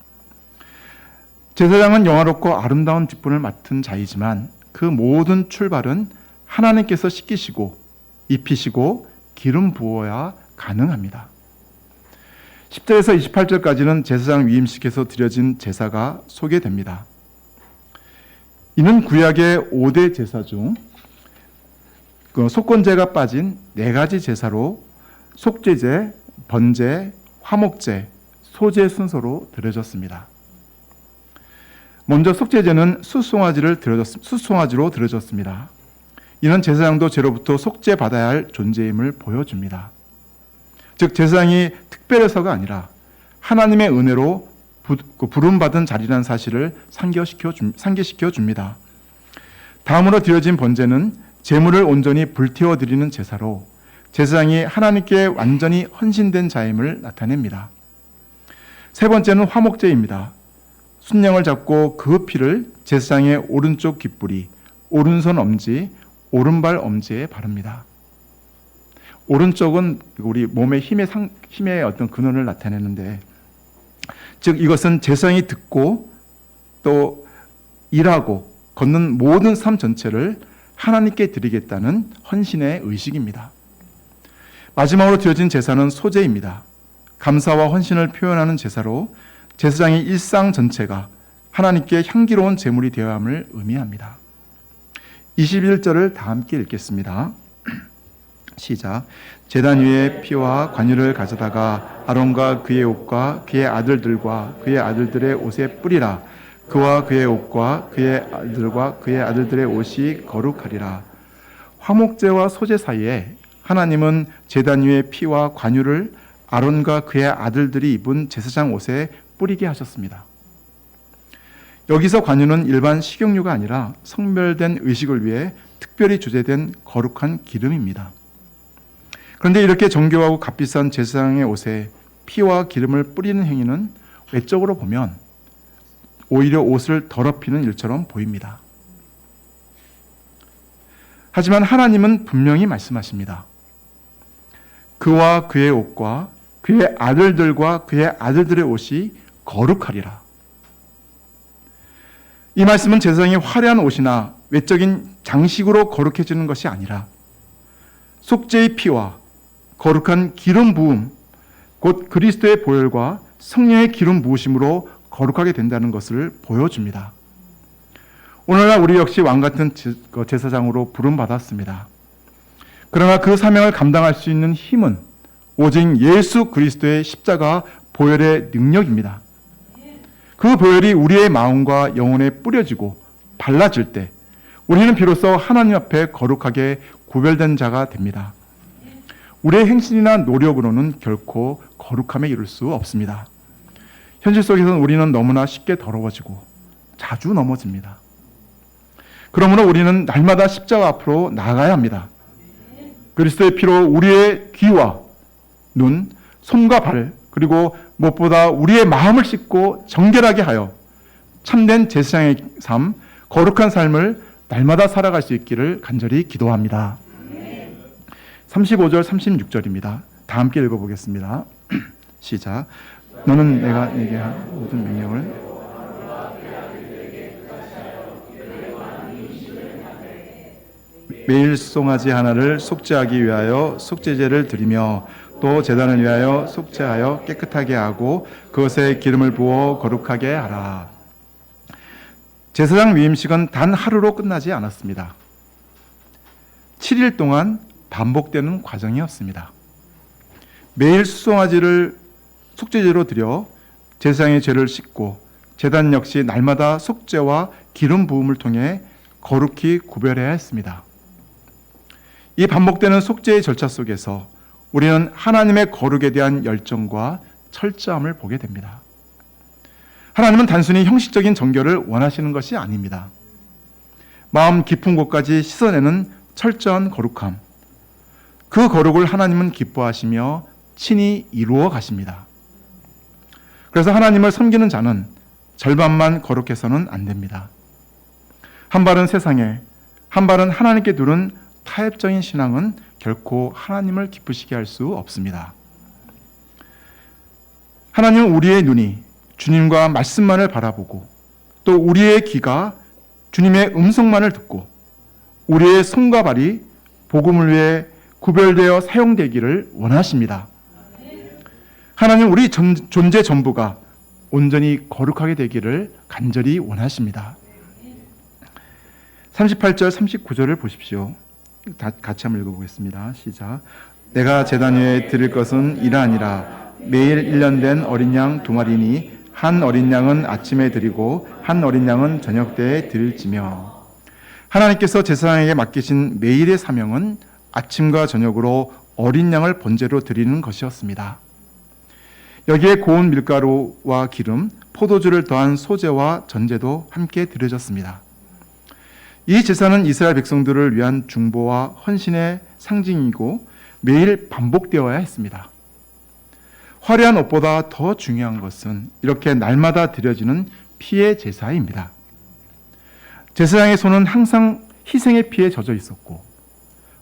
제사장은 영화롭고 아름다운 직분을 맡은 자이지만 그 모든 출발은 하나님께서 씻기시고 입히시고 기름 부어야 가능합니다. 10절에서 28절까지는 제사장 위임식에서 드려진 제사가 소개됩니다. 이는 구약의 5대 제사 중 속건제가 빠진 4가지 제사로 속죄제, 번제, 화목제, 소제 순서로 드려졌습니다. 먼저 속죄제는 수송아지로 드려졌습니다. 이는 제사장도 죄로부터 속죄받아야 할 존재임을 보여줍니다. 즉 제사장이 특별해서가 아니라 하나님의 은혜로 부름받은 자리라는 사실을 상기시켜 줍니다. 다음으로 드려진 번제는 제물을 온전히 불태워 드리는 제사로 제사장이 하나님께 완전히 헌신된 자임을 나타냅니다. 세 번째는 화목제입니다. 순양을 잡고 그 피를 제사장의 오른쪽 귓불이, 오른손 엄지, 오른발 엄지에 바릅니다. 오른쪽은 우리 몸의 힘의 어떤 근원을 나타내는데, 즉 이것은 제사장이 듣고 또 일하고 걷는 모든 삶 전체를 하나님께 드리겠다는 헌신의 의식입니다. 마지막으로 드려진 제사는 소제입니다. 감사와 헌신을 표현하는 제사로 제사장의 일상 전체가 하나님께 향기로운 제물이 되어야 함을 의미합니다. 21절을 다 함께 읽겠습니다. 시작. 제단 위에 피와 관유를 가져다가 아론과 그의 옷과 그의 아들들과 그의 아들들의 옷에 뿌리라. 그와 그의 옷과 그의 아들들과 그의 아들들의 옷이 거룩하리라. 화목제와 소제 사이에 하나님은 제단 위에 피와 관유를 아론과 그의 아들들이 입은 제사장 옷에 뿌리게 하셨습니다. 여기서 관유는 일반 식용유가 아니라 성별된 의식을 위해 특별히 주재된 거룩한 기름입니다. 그런데 이렇게 정교하고 값비싼 제사장의 옷에 피와 기름을 뿌리는 행위는 외적으로 보면 오히려 옷을 더럽히는 일처럼 보입니다. 하지만 하나님은 분명히 말씀하십니다. 그와 그의 옷과 그의 아들들과 그의 아들들의 옷이 거룩하리라. 이 말씀은 제사장의 화려한 옷이나 외적인 장식으로 거룩해지는 것이 아니라 속죄의 피와 거룩한 기름 부음, 곧 그리스도의 보혈과 성령의 기름 부으심으로 거룩하게 된다는 것을 보여줍니다. 오늘날 우리 역시 왕같은 제사장으로 부름받았습니다. 그러나 그 사명을 감당할 수 있는 힘은 오직 예수 그리스도의 십자가 보혈의 능력입니다. 그 보혈이 우리의 마음과 영혼에 뿌려지고 발라질 때 우리는 비로소 하나님 앞에 거룩하게 구별된 자가 됩니다. 우리의 행실이나 노력으로는 결코 거룩함에 이를 수 없습니다. 현실 속에서는 우리는 너무나 쉽게 더러워지고 자주 넘어집니다. 그러므로 우리는 날마다 십자가 앞으로 나아가야 합니다. 그리스도의 피로 우리의 귀와 눈, 손과 발, 그리고 무엇보다 우리의 마음을 씻고 정결하게 하여 참된 제사장의 삶, 거룩한 삶을 날마다 살아갈 수 있기를 간절히 기도합니다. 35절, 36절입니다. 다 함께 읽어보겠습니다. 시작. 너는 내가 네게 한 모든 명령을 매일 송아지 하나를 속죄하기 위하여 속죄제를 드리며 또 제단을 위하여 속죄하여 깨끗하게 하고 그것에 기름을 부어 거룩하게 하라. 제사장 위임식은 단 하루로 끝나지 않았습니다. 7일 동안 반복되는 과정이었습니다. 매일 수송아지를 속죄제로 드려 제사장의 죄를 씻고 제단 역시 날마다 속죄와 기름 부음을 통해 거룩히 구별해야 했습니다. 이 반복되는 속죄의 절차 속에서 우리는 하나님의 거룩에 대한 열정과 철저함을 보게 됩니다. 하나님은 단순히 형식적인 정결을 원하시는 것이 아닙니다. 마음 깊은 곳까지 씻어내는 철저한 거룩함, 그 거룩을 하나님은 기뻐하시며 친히 이루어 가십니다. 그래서 하나님을 섬기는 자는 절반만 거룩해서는 안 됩니다. 한 발은 세상에, 한 발은 하나님께 두른 타협적인 신앙은 결코 하나님을 기쁘시게 할 수 없습니다. 하나님은 우리의 눈이 주님과 말씀만을 바라보고 또 우리의 귀가 주님의 음성만을 듣고 우리의 손과 발이 복음을 위해 구별되어 사용되기를 원하십니다. 하나님은 우리 존재 전부가 온전히 거룩하게 되기를 간절히 원하십니다. 38절 39절을 보십시오. 같이 한번 읽어보겠습니다. 시작. 내가 제단 위에 드릴 것은 이러하니라. 매일 1년 된 어린 양 2마리니 한 어린 양은 아침에 드리고 한 어린 양은 저녁 때에 드릴지며. 하나님께서 제사장에게 맡기신 매일의 사명은 아침과 저녁으로 어린 양을 번제로 드리는 것이었습니다. 여기에 고운 밀가루와 기름, 포도주를 더한 소제와 전제도 함께 드려졌습니다. 이 제사는 이스라엘 백성들을 위한 중보와 헌신의 상징이고 매일 반복되어야 했습니다. 화려한 옷보다 더 중요한 것은 이렇게 날마다 드려지는 피의 제사입니다. 제사장의 손은 항상 희생의 피에 젖어 있었고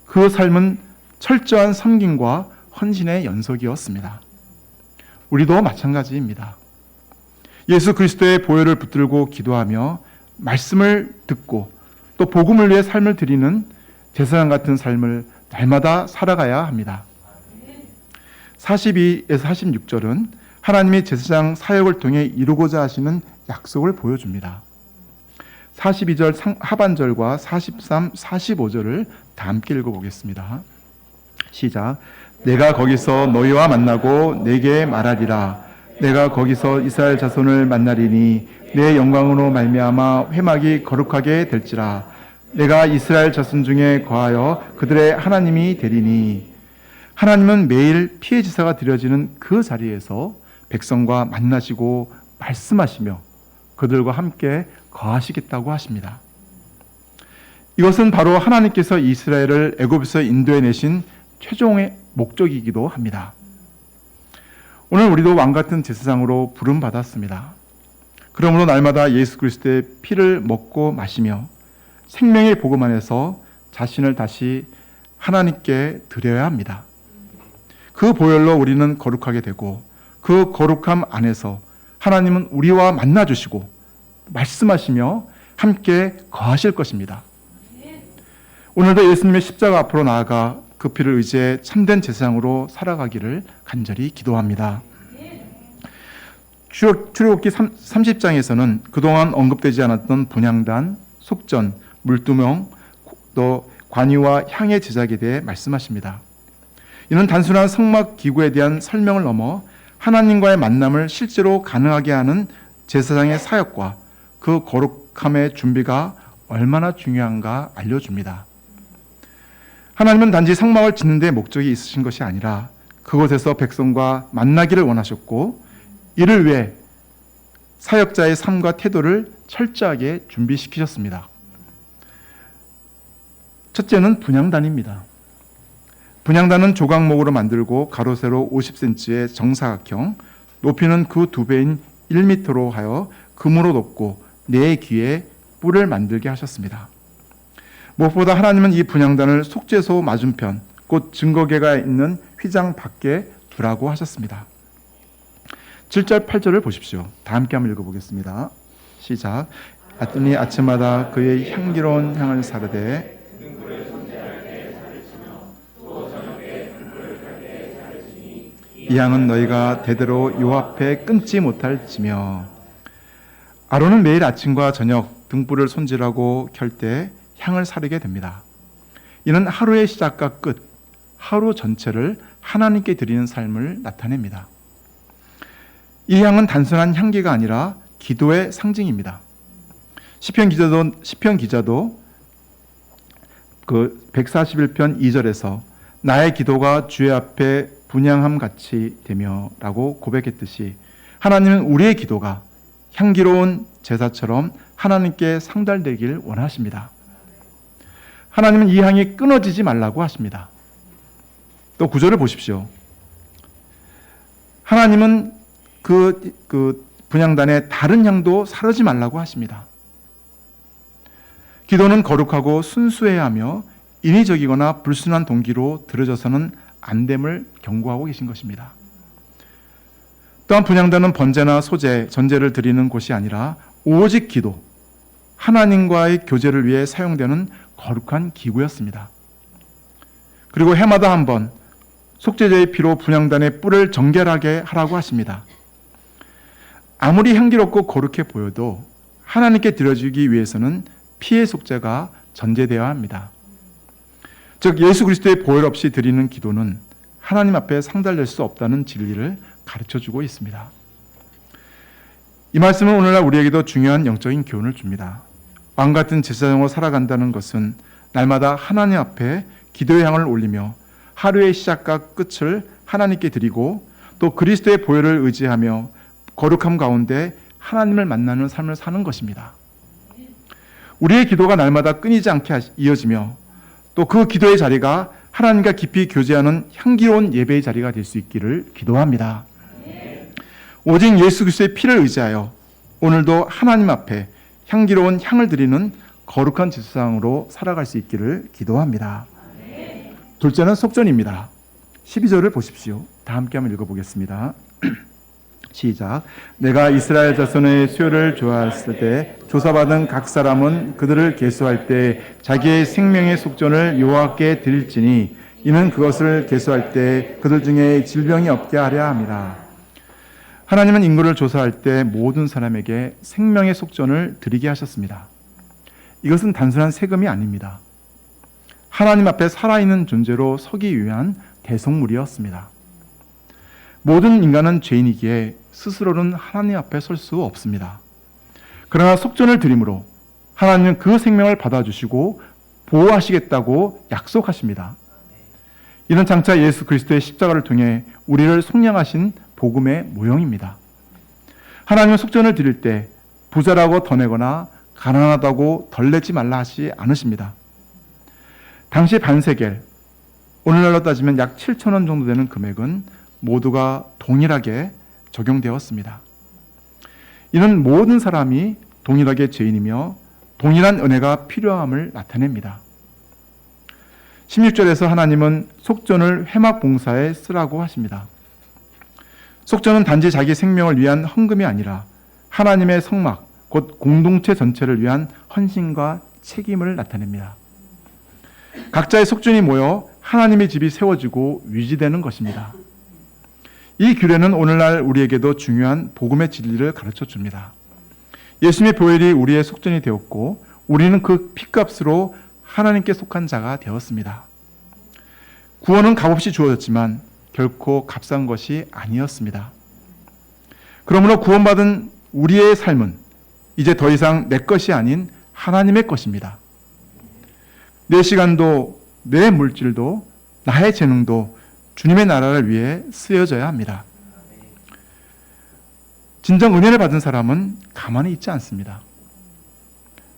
그 삶은 철저한 섬김과 헌신의 연속이었습니다. 우리도 마찬가지입니다. 예수 그리스도의 보혈을 붙들고 기도하며 말씀을 듣고 또 복음을 위해 삶을 드리는 제사장 같은 삶을 날마다 살아가야 합니다. 42에서 46절은 하나님이 제사장 사역을 통해 이루고자 하시는 약속을 보여줍니다. 42절 하반절과 43, 45절을 다 함께 읽어보겠습니다. 시작. 내가 거기서 너희와 만나고 내게 말하리라. 내가 거기서 이스라엘 자손을 만나리니 내 영광으로 말미암아 회막이 거룩하게 될지라. 내가 이스라엘 자손 중에 거하여 그들의 하나님이 되리니. 하나님은 매일 피의 제사가 드려지는 그 자리에서 백성과 만나시고 말씀하시며 그들과 함께 거하시겠다고 하십니다. 이것은 바로 하나님께서 이스라엘을 애굽에서 인도해내신 최종의 목적이기도 합니다. 오늘 우리도 왕같은 제사장으로 부름받았습니다. 그러므로 날마다 예수 그리스도의 피를 먹고 마시며 생명의 복음 안에서 자신을 다시 하나님께 드려야 합니다. 그 보혈로 우리는 거룩하게 되고 그 거룩함 안에서 하나님은 우리와 만나주시고 말씀하시며 함께 거하실 것입니다. 오늘도 예수님의 십자가 앞으로 나아가 그 피를 의지해 참된 제사장으로 살아가기를 간절히 기도합니다. 출애굽기 30장에서는 그동안 언급되지 않았던 분향단, 속전, 물두멍, 또 관유와 향의 제작에 대해 말씀하십니다. 이는 단순한 성막 기구에 대한 설명을 넘어 하나님과의 만남을 실제로 가능하게 하는 제사장의 사역과 그 거룩함의 준비가 얼마나 중요한가 알려줍니다. 하나님은 단지 성막을 짓는 데 목적이 있으신 것이 아니라 그곳에서 백성과 만나기를 원하셨고 이를 위해 사역자의 삶과 태도를 철저하게 준비시키셨습니다. 첫째는 분향단입니다. 분향단은 조각목으로 만들고 가로 세로 50cm의 정사각형, 높이는 그 2배인 1m로 하여 금으로 덮고 네 귀에 뿔을 만들게 하셨습니다. 무엇보다 하나님은 이 분향단을 속죄소 맞은편, 곧 증거궤가 있는 휘장 밖에 두라고 하셨습니다. 7절 8절을 보십시오. 다 함께 한번 읽어보겠습니다. 시작. 아더니 아침마다 그의 향기로운 향을 사르되 이 향은 너희가 대대로 요 앞에 끊지 못할지며. 아론은 매일 아침과 저녁 등불을 손질하고 켤 때 향을 사르게 됩니다. 이는 하루의 시작과 끝, 하루 전체를 하나님께 드리는 삶을 나타냅니다. 이 향은 단순한 향기가 아니라 기도의 상징입니다. 시편 기자도 그 141편 2절에서 나의 기도가 주의 앞에 분향함 같이 되며라고 고백했듯이 하나님은 우리의 기도가 향기로운 제사처럼 하나님께 상달되길 원하십니다. 하나님은 이 향이 끊어지지 말라고 하십니다. 또 9절을 보십시오. 하나님은 그 분향단에 다른 향도 사르지 말라고 하십니다. 기도는 거룩하고 순수해야 하며 인위적이거나 불순한 동기로 들어져서는 안 됨을 경고하고 계신 것입니다. 또한 분향단은 번제나 소제, 전제를 드리는 곳이 아니라 오직 기도, 하나님과의 교제를 위해 사용되는 거룩한 기구였습니다. 그리고 해마다 한 번 속죄제의 피로 분향단의 뿔을 정결하게 하라고 하십니다. 아무리 향기롭고 거룩해 보여도 하나님께 드려지기 위해서는 피의 속죄가 전제되어야 합니다. 즉 예수 그리스도의 보혈 없이 드리는 기도는 하나님 앞에 상달될 수 없다는 진리를 가르쳐주고 있습니다. 이 말씀은 오늘날 우리에게도 중요한 영적인 교훈을 줍니다. 왕같은 제사장으로 살아간다는 것은 날마다 하나님 앞에 기도의 향을 올리며 하루의 시작과 끝을 하나님께 드리고 또 그리스도의 보혈을 의지하며 거룩함 가운데 하나님을 만나는 삶을 사는 것입니다. 우리의 기도가 날마다 끊이지 않게 이어지며 또 그 기도의 자리가 하나님과 깊이 교제하는 향기로운 예배의 자리가 될 수 있기를 기도합니다. 오직 예수 그리스도의 피를 의지하여 오늘도 하나님 앞에 향기로운 향을 드리는 거룩한 제사장으로 살아갈 수 있기를 기도합니다. 둘째는 속전입니다. 12절을 보십시오. 다 함께 한번 읽어보겠습니다. 시작. 내가 이스라엘 자손의 수요를 조사했을 때 조사받은 각 사람은 그들을 계수할 때 자기의 생명의 속전을 여호와께 드릴지니 이는 그것을 계수할 때 그들 중에 질병이 없게 하려 함이라. 하나님은 인구를 조사할 때 모든 사람에게 생명의 속전을 드리게 하셨습니다. 이것은 단순한 세금이 아닙니다. 하나님 앞에 살아있는 존재로 서기 위한 대속물이었습니다. 모든 인간은 죄인이기에 스스로는 하나님 앞에 설 수 없습니다. 그러나 속전을 드림으로 하나님은 그 생명을 받아주시고 보호하시겠다고 약속하십니다. 이는 장차 예수 그리스도의 십자가를 통해 우리를 속량하신 복음의 모형입니다. 하나님은 속전을 드릴 때 부자라고 더 내거나 가난하다고 덜 내지 말라 하지 않으십니다. 당시 반세겔, 오늘날로 따지면 약 7,000원 정도 되는 금액은 모두가 동일하게 적용되었습니다. 이는 모든 사람이 동일하게 죄인이며 동일한 은혜가 필요함을 나타냅니다. 16절에서 하나님은 속전을 회막 봉사에 쓰라고 하십니다. 속전은 단지 자기 생명을 위한 헌금이 아니라 하나님의 성막, 곧 공동체 전체를 위한 헌신과 책임을 나타냅니다. 각자의 속전이 모여 하나님의 집이 세워지고 유지되는 것입니다. 이 규례는 오늘날 우리에게도 중요한 복음의 진리를 가르쳐 줍니다. 예수님의 보혈이 우리의 속전이 되었고 우리는 그 피값으로 하나님께 속한 자가 되었습니다. 구원은 값없이 주어졌지만 결코 값싼 것이 아니었습니다. 그러므로 구원받은 우리의 삶은 이제 더 이상 내 것이 아닌 하나님의 것입니다. 내 시간도 내 물질도 나의 재능도 주님의 나라를 위해 쓰여져야 합니다. 진정 은혜를 받은 사람은 가만히 있지 않습니다.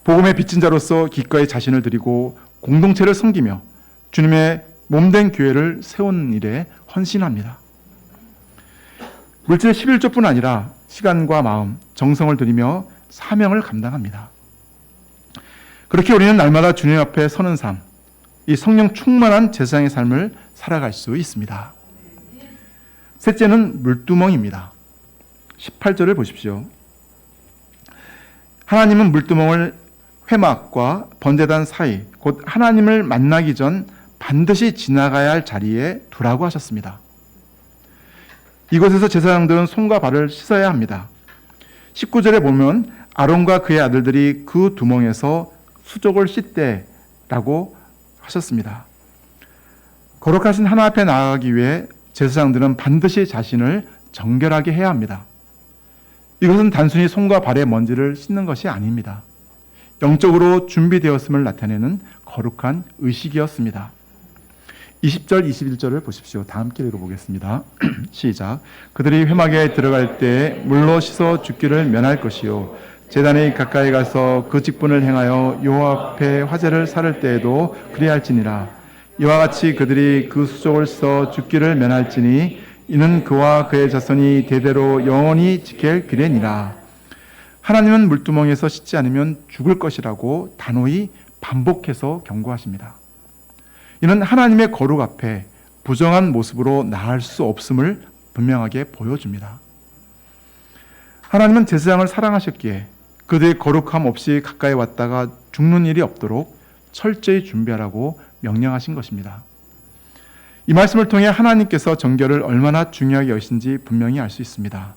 복음의 빚진 자로서 기꺼이 자신을 드리고 공동체를 섬기며 주님의 몸된 교회를 세우는 일에 헌신합니다. 물질 11조뿐 아니라 시간과 마음, 정성을 들이며 사명을 감당합니다. 그렇게 우리는 날마다 주님 앞에 서는 삶, 이 성령 충만한 제사장의 삶을 살아갈 수 있습니다. 셋째는 물두멍입니다. 18절을 보십시오. 하나님은 물두멍을 회막과 번제단 사이, 곧 하나님을 만나기 전 반드시 지나가야 할 자리에 두라고 하셨습니다. 이곳에서 제사장들은 손과 발을 씻어야 합니다. 19절에 보면 아론과 그의 아들들이 그 두멍에서 수족을 씻되라고 하셨습니다. 거룩하신 하나님 앞에 나아가기 위해 제사장들은 반드시 자신을 정결하게 해야 합니다. 이것은 단순히 손과 발의 먼지를 씻는 것이 아닙니다. 영적으로 준비되었음을 나타내는 거룩한 의식이었습니다. 20절, 21절을 보십시오. 다 함께 읽어보겠습니다. 시작. 그들이 회막에 들어갈 때 물로 씻어 죽기를 면할 것이요 제단에 가까이 가서 그 직분을 행하여 여호와 앞에 화제를 살을 때에도 그리할지니라. 이와 같이 그들이 그 수족을 써 죽기를 면할지니 이는 그와 그의 자손이 대대로 영원히 지킬 규례니라. 하나님은 물두멍에서 씻지 않으면 죽을 것이라고 단호히 반복해서 경고하십니다. 이는 하나님의 거룩 앞에 부정한 모습으로 나아갈 수 없음을 분명하게 보여줍니다. 하나님은 제사장을 사랑하셨기에 그들의 거룩함 없이 가까이 왔다가 죽는 일이 없도록 철저히 준비하라고 명령하신 것입니다. 이 말씀을 통해 하나님께서 정결을 얼마나 중요하게 여기신지 분명히 알 수 있습니다.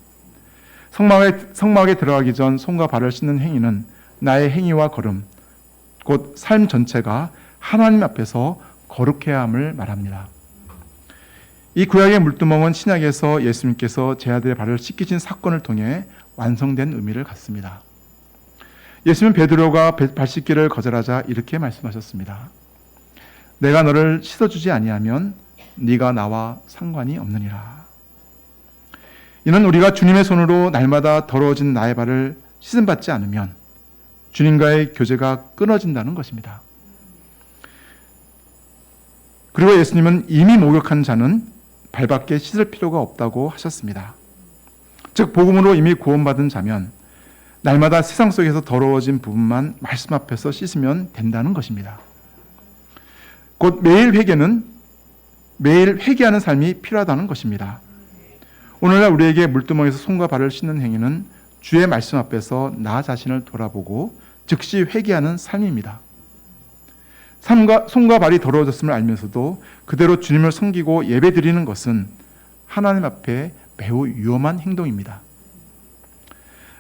성막에 들어가기 전 손과 발을 씻는 행위는 나의 행위와 걸음, 곧 삶 전체가 하나님 앞에서 거룩해야 함을 말합니다. 이 구약의 물두멍은 신약에서 예수님께서 제 아들의 발을 씻기신 사건을 통해 완성된 의미를 갖습니다. 예수님은 베드로가 발 씻기를 거절하자 이렇게 말씀하셨습니다. 내가 너를 씻어주지 아니하면 네가 나와 상관이 없느니라. 이는 우리가 주님의 손으로 날마다 더러워진 나의 발을 씻음받지 않으면 주님과의 교제가 끊어진다는 것입니다. 그리고 예수님은 이미 목욕한 자는 발밖에 씻을 필요가 없다고 하셨습니다. 즉 복음으로 이미 구원받은 자면 날마다 세상 속에서 더러워진 부분만 말씀 앞에서 씻으면 된다는 것입니다. 곧 매일 회개하는 삶이 필요하다는 것입니다. 오늘날 우리에게 물두멍에서 손과 발을 씻는 행위는 주의 말씀 앞에서 나 자신을 돌아보고 즉시 회개하는 삶입니다. 손과 발이 더러워졌음을 알면서도 그대로 주님을 섬기고 예배드리는 것은 하나님 앞에 매우 위험한 행동입니다.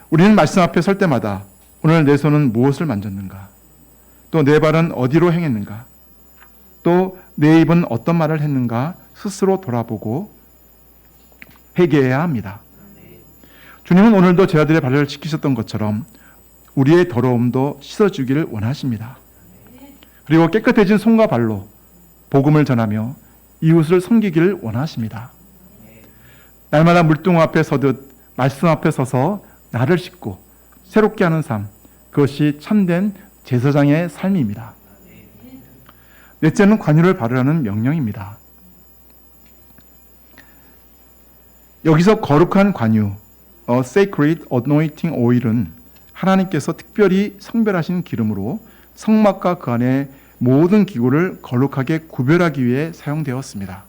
우리는 말씀 앞에 설 때마다 오늘 내 손은 무엇을 만졌는가? 또 내 발은 어디로 행했는가? 또 내 입은 어떤 말을 했는가? 스스로 돌아보고 회개해야 합니다. 주님은 오늘도 제 아들의 발을 씻기셨던 것처럼 우리의 더러움도 씻어주기를 원하십니다. 그리고 깨끗해진 손과 발로 복음을 전하며 이웃을 섬기기를 원하십니다. 날마다 물두멍 앞에 서듯 말씀 앞에 서서 나를 씻고 새롭게 하는 삶, 그것이 참된 제사장의 삶입니다. 넷째는 관유를 바르라는 명령입니다. 여기서 거룩한 관유, sacred anointing oil은 하나님께서 특별히 성별하신 기름으로 성막과 그 안에 모든 기구를 거룩하게 구별하기 위해 사용되었습니다.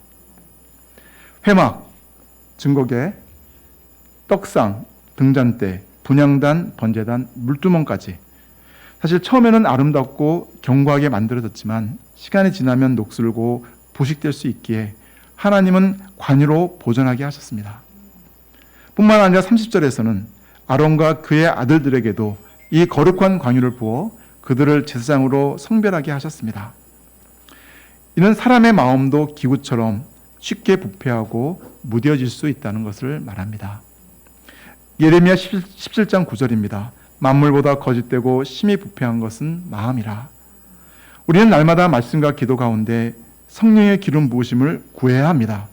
회막, 증거계, 떡상, 등잔대, 분향단, 번제단, 물두멍까지 사실 처음에는 아름답고 견고하게 만들어졌지만 시간이 지나면 녹슬고 부식될 수 있기에 하나님은 관유로 보존하게 하셨습니다. 뿐만 아니라 30절에서는 아론과 그의 아들들에게도 이 거룩한 관유를 부어 그들을 제사장으로 성별하게 하셨습니다. 이는 사람의 마음도 기구처럼 쉽게 부패하고 무뎌질 수 있다는 것을 말합니다. 예레미야 17장 9절입니다. 만물보다 거짓되고 심히 부패한 것은 마음이라. 우리는 날마다 말씀과 기도 가운데 성령의 기름 부으심을 구해야 합니다.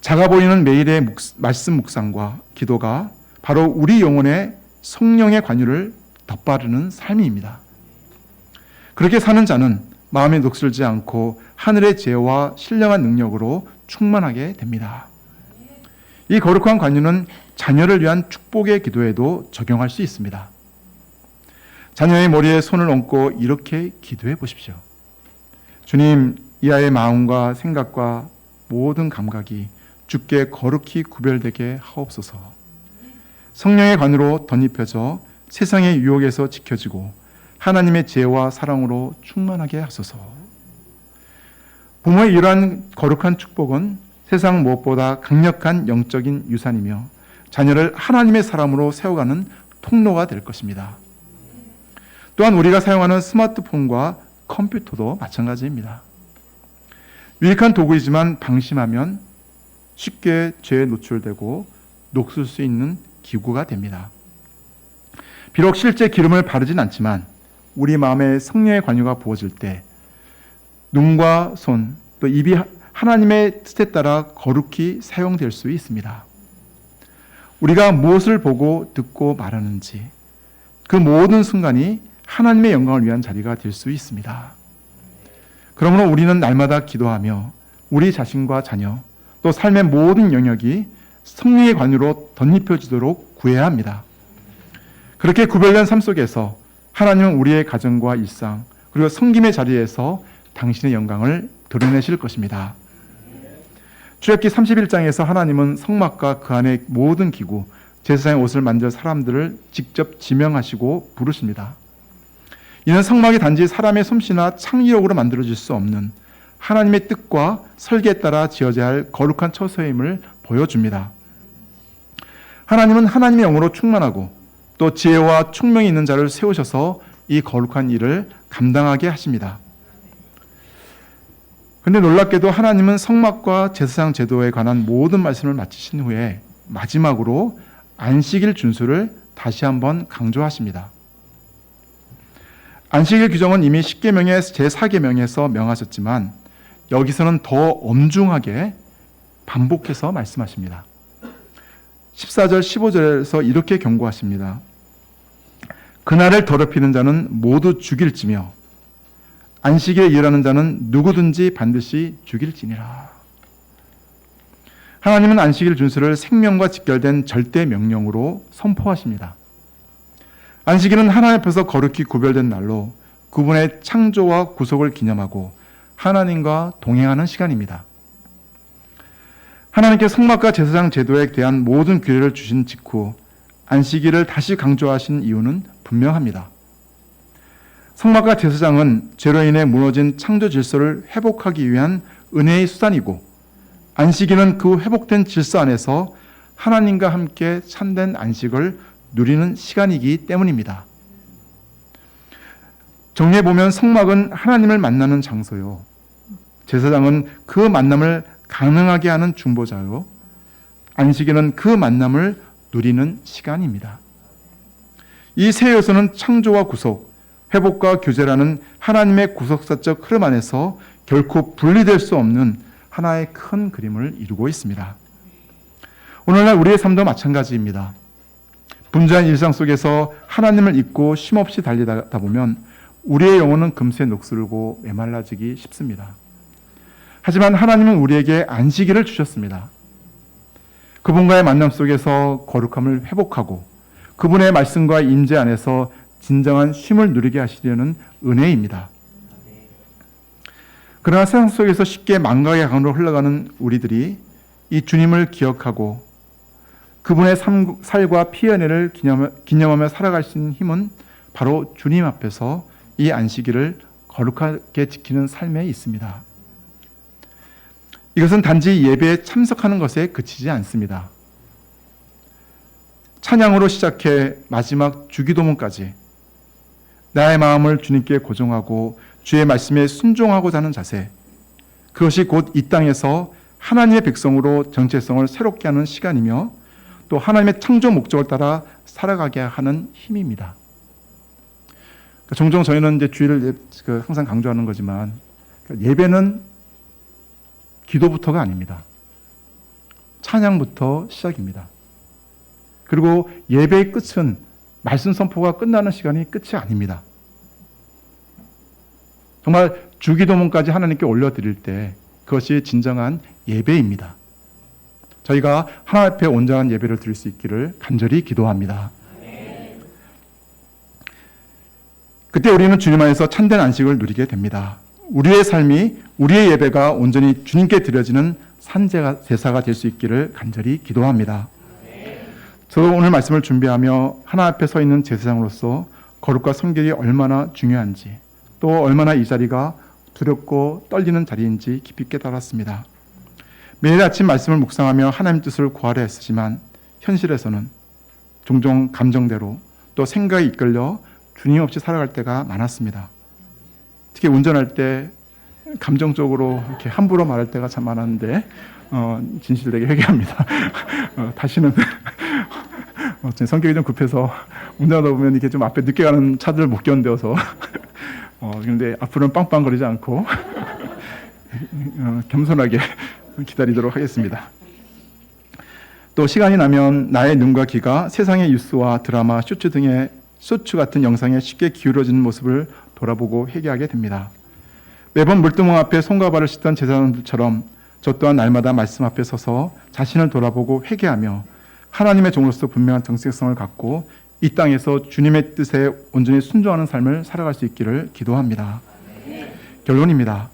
작아 보이는 매일의 말씀 묵상과 기도가 바로 우리 영혼의 성령의 관유를 덧바르는 삶입니다. 그렇게 사는 자는 마음이 녹슬지 않고 하늘의 지혜와 신령한 능력으로 충만하게 됩니다. 이 거룩한 관유는 자녀를 위한 축복의 기도에도 적용할 수 있습니다. 자녀의 머리에 손을 얹고 이렇게 기도해 보십시오. 주님, 이 아이의 마음과 생각과 모든 감각이 주께 거룩히 구별되게 하옵소서. 성령의 관으로 덧입혀져 세상의 유혹에서 지켜지고 하나님의 지혜와 사랑으로 충만하게 하소서. 부모의 이러한 거룩한 축복은 세상 무엇보다 강력한 영적인 유산이며 자녀를 하나님의 사람으로 세워가는 통로가 될 것입니다. 또한 우리가 사용하는 스마트폰과 컴퓨터도 마찬가지입니다. 유익한 도구이지만 방심하면 쉽게 죄에 노출되고 녹슬 수 있는 기구가 됩니다. 비록 실제 기름을 바르진 않지만 우리 마음에 성령의 관유가 부어질 때 눈과 손, 또 입이 하나님의 뜻에 따라 거룩히 사용될 수 있습니다. 우리가 무엇을 보고 듣고 말하는지 그 모든 순간이 하나님의 영광을 위한 자리가 될 수 있습니다. 그러므로 우리는 날마다 기도하며 우리 자신과 자녀 또 삶의 모든 영역이 성령의 관유로 덧입혀지도록 구해야 합니다. 그렇게 구별된 삶 속에서 하나님은 우리의 가정과 일상 그리고 섬김의 자리에서 당신의 영광을 드러내실 것입니다. 출애굽기 31장에서 하나님은 성막과 그 안의 모든 기구, 제사장의 옷을 만들 사람들을 직접 지명하시고 부르십니다. 이는 성막이 단지 사람의 솜씨나 창의력으로 만들어질 수 없는 하나님의 뜻과 설계에 따라 지어져야 할 거룩한 처소임을 보여줍니다. 하나님은 하나님의 영으로 충만하고 또 지혜와 총명이 있는 자를 세우셔서 이 거룩한 일을 감당하게 하십니다. 그런데 놀랍게도 하나님은 성막과 제사장 제도에 관한 모든 말씀을 마치신 후에 마지막으로 안식일 준수를 다시 한번 강조하십니다. 안식일 규정은 이미 10계명의 제4계명에서 명하셨지만 여기서는 더 엄중하게 반복해서 말씀하십니다. 14절 15절에서 이렇게 경고하십니다. 그날을 더럽히는 자는 모두 죽일지며 안식일에 일하는 자는 누구든지 반드시 죽일지니라. 하나님은 안식일 준수를 생명과 직결된 절대 명령으로 선포하십니다. 안식일은 하나님 앞에서 거룩히 구별된 날로 그분의 창조와 구속을 기념하고 하나님과 동행하는 시간입니다. 하나님께 성막과 제사장 제도에 대한 모든 규례를 주신 직후 안식일을 다시 강조하신 이유는 분명합니다. 성막과 제사장은 죄로 인해 무너진 창조 질서를 회복하기 위한 은혜의 수단이고 안식일은 그 회복된 질서 안에서 하나님과 함께 참된 안식을 누리는 시간이기 때문입니다. 정리해보면 성막은 하나님을 만나는 장소요. 제사장은 그 만남을 가능하게 하는 중보자요. 안식일은 그 만남을 누리는 시간입니다. 이 세 요소는 창조와 구속, 회복과 교제라는 하나님의 구속사적 흐름 안에서 결코 분리될 수 없는 하나의 큰 그림을 이루고 있습니다. 오늘날 우리의 삶도 마찬가지입니다. 분주한 일상 속에서 하나님을 잊고 쉼없이 달리다 보면 우리의 영혼은 금세 녹슬고 메말라지기 쉽습니다. 하지만 하나님은 우리에게 안식일을 주셨습니다. 그분과의 만남 속에서 거룩함을 회복하고 그분의 말씀과 임재 안에서 진정한 쉼을 누리게 하시려는 은혜입니다. 그러나 세상 속에서 쉽게 망각의 강으로 흘러가는 우리들이 이 주님을 기억하고 그분의 살과 피의 은혜를 기념하며 살아갈 수 있는 힘은 바로 주님 앞에서 이 안식일을 거룩하게 지키는 삶에 있습니다. 이것은 단지 예배에 참석하는 것에 그치지 않습니다. 찬양으로 시작해 마지막 주기도문까지 나의 마음을 주님께 고정하고 주의 말씀에 순종하고자 하는 자세, 그것이 곧 이 땅에서 하나님의 백성으로 정체성을 새롭게 하는 시간이며 또 하나님의 창조 목적을 따라 살아가게 하는 힘입니다. 종종 저희는 이제 주일을 항상 강조하는 거지만 예배는 기도부터가 아닙니다. 찬양부터 시작입니다. 그리고 예배의 끝은 말씀 선포가 끝나는 시간이 끝이 아닙니다. 정말 주기도문까지 하나님께 올려드릴 때 그것이 진정한 예배입니다. 저희가 하나님 앞에 온전한 예배를 드릴 수 있기를 간절히 기도합니다. 그때 우리는 주님 안에서 참된 안식을 누리게 됩니다. 우리의 삶이, 우리의 예배가 온전히 주님께 드려지는 산제사가 될 수 있기를 간절히 기도합니다. 저도 오늘 말씀을 준비하며 하나 앞에 서 있는 제사장으로서 거룩과 성결이 얼마나 중요한지, 또 얼마나 이 자리가 두렵고 떨리는 자리인지 깊이 깨달았습니다. 매일 아침 말씀을 묵상하며 하나님 뜻을 구하려 했지만 현실에서는 종종 감정대로 또 생각에 이끌려 주님 없이 살아갈 때가 많았습니다. 특히 운전할 때 감정적으로 이렇게 함부로 말할 때가 참 많았는데 진실되게 회개합니다. 다시는 제 성격이 좀 급해서 운전하다 보면 이게 좀 앞에 늦게 가는 차들을 못 견뎌서 그런데 앞으로는 빵빵거리지 않고 겸손하게 기다리도록 하겠습니다. 또 시간이 나면 나의 눈과 귀가 세상의 뉴스와 드라마, 쇼츠 같은 영상에 쉽게 기울어지는 모습을 돌아보고 회개하게 됩니다. 매번 물두멍 앞에 손과 발을 씻던 제사장들처럼 저 또한 날마다 말씀 앞에 서서 자신을 돌아보고 회개하며 하나님의 종으로서 분명한 정체성을 갖고 이 땅에서 주님의 뜻에 온전히 순종하는 삶을 살아갈 수 있기를 기도합니다. 결론입니다.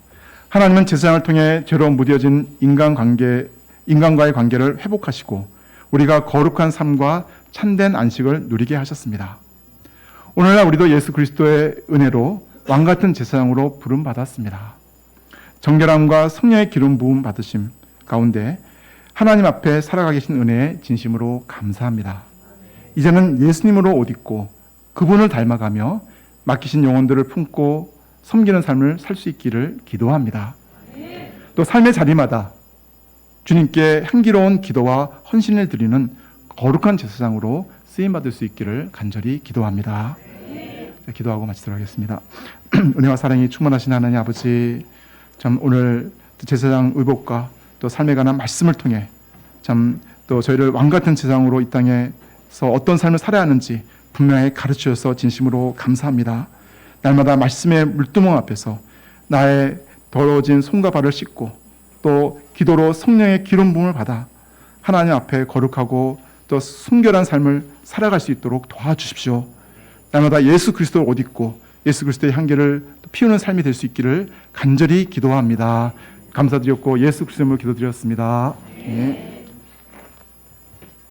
하나님은 제사장을 통해 죄로 무뎌진 인간과의 관계를 회복하시고 우리가 거룩한 삶과 참된 안식을 누리게 하셨습니다. 오늘날 우리도 예수 그리스도의 은혜로 왕같은 제사장으로 부름받았습니다. 정결함과 성령의 기름 부음 받으심 가운데 하나님 앞에 살아가 계신 은혜에 진심으로 감사합니다. 이제는 예수님으로 옷 입고 그분을 닮아가며 맡기신 영혼들을 품고 섬기는 삶을 살 수 있기를 기도합니다. 또 삶의 자리마다 주님께 향기로운 기도와 헌신을 드리는 거룩한 제사장으로 쓰임받을 수 있기를 간절히 기도합니다. 기도하고 마치도록 하겠습니다. 은혜와 사랑이 충만하신 하나님 아버지, 참 오늘 제사장 의복과 또 삶에 관한 말씀을 통해 참 또 저희를 왕같은 제사장으로 이 땅에서 어떤 삶을 살아야 하는지 분명히 가르치셔서 진심으로 감사합니다. 날마다 말씀의 물두멍 앞에서 나의 더러워진 손과 발을 씻고 또 기도로 성령의 기름 부음을 받아 하나님 앞에 거룩하고 또 순결한 삶을 살아갈 수 있도록 도와주십시오. 날마다 예수 그리스도를 옷 입고 예수 그리스도의 향기를 피우는 삶이 될 수 있기를 간절히 기도합니다. 감사드렸고 예수 그리스도로 기도드렸습니다. 네.